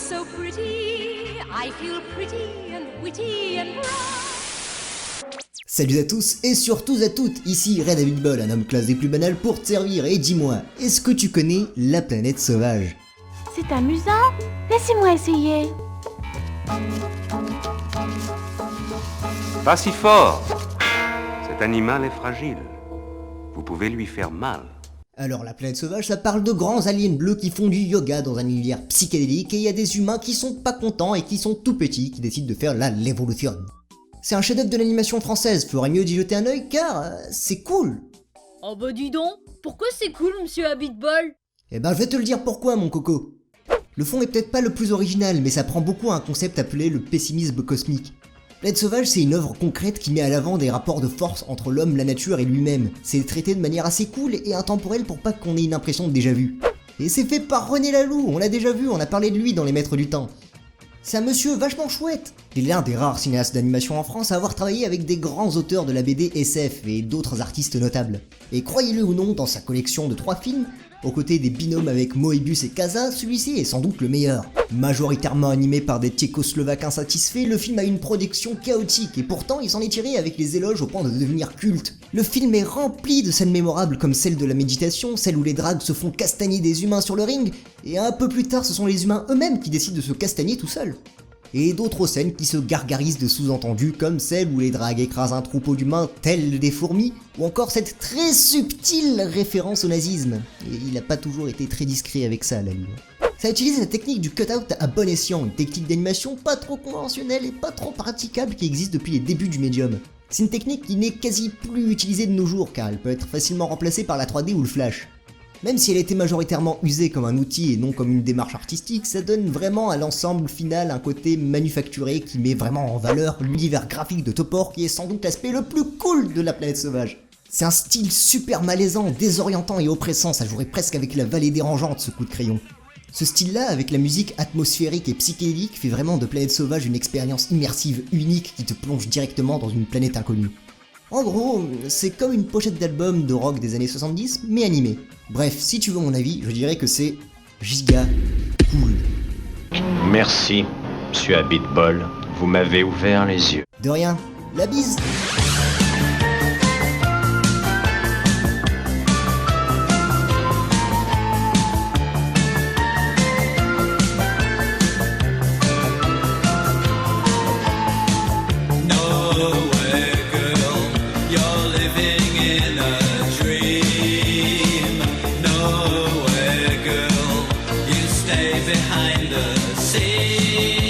so pretty, I feel pretty and witty and bright. Salut à tous et surtout à toutes, ici Red David Ball, un homme classe des plus banals pour te servir, et dis-moi, est-ce que tu connais la planète sauvage? C'est amusant, laissez-moi essayer. Pas si fort. Cet animal est fragile. Vous pouvez lui faire mal. Alors la planète sauvage, ça parle de grands aliens bleus qui font du yoga dans un univers psychédélique, et il y a des humains qui sont pas contents et qui sont tout petits, qui décident de faire l'évolution. C'est un chef-d'œuvre de l'animation française, ferait mieux d'y jeter un œil car c'est cool. Oh bah dis donc, pourquoi c'est cool monsieur Habitball? Eh ben je vais te le dire pourquoi mon coco. Le fond est peut-être pas le plus original, mais ça prend beaucoup à un concept appelé le pessimisme cosmique. Planète sauvage, c'est une œuvre concrète qui met à l'avant des rapports de force entre l'homme, la nature et lui-même. C'est traité de manière assez cool et intemporelle pour pas qu'on ait une impression de déjà vu. Et c'est fait par René Laloux, on l'a déjà vu, on a parlé de lui dans Les Maîtres du Temps. C'est un monsieur vachement chouette. Il est l'un des rares cinéastes d'animation en France à avoir travaillé avec des grands auteurs de la BD SF et d'autres artistes notables. Et croyez-le ou non, dans sa collection de 3 films, aux côtés des binômes avec Moebius et Casa, celui-ci est sans doute le meilleur. Majoritairement animé par des Tchécoslovaques insatisfaits, le film a une production chaotique et pourtant il s'en est tiré avec les éloges au point de devenir culte. Le film est rempli de scènes mémorables comme celle de la méditation, celle où les drags se font castagner des humains sur le ring, et un peu plus tard ce sont les humains eux-mêmes qui décident de se castagner tout seuls. Et d'autres scènes qui se gargarisent de sous-entendus comme celle où les drags écrasent un troupeau d'humains tels des fourmis, ou encore cette très subtile référence au nazisme. Et il n'a pas toujours été très discret avec ça, Laloux. Ça utilise la technique du cut-out à bon escient, une technique d'animation pas trop conventionnelle et pas trop praticable qui existe depuis les débuts du médium. C'est une technique qui n'est quasi plus utilisée de nos jours car elle peut être facilement remplacée par la 3D ou le flash. Même si elle était majoritairement usée comme un outil et non comme une démarche artistique, ça donne vraiment à l'ensemble final un côté manufacturé qui met vraiment en valeur l'univers graphique de Topor qui est sans doute l'aspect le plus cool de la planète sauvage. C'est un style super malaisant, désorientant et oppressant, ça jouerait presque avec la vallée dérangeante ce coup de crayon. Ce style-là, avec la musique atmosphérique et psychédélique, fait vraiment de Planète Sauvage une expérience immersive unique qui te plonge directement dans une planète inconnue. En gros, c'est comme une pochette d'album de rock des années 70, mais animée. Bref, si tu veux mon avis, je dirais que c'est giga cool. Merci, monsieur Habitball, vous m'avez ouvert les yeux. De rien, la bise. Behind the scene.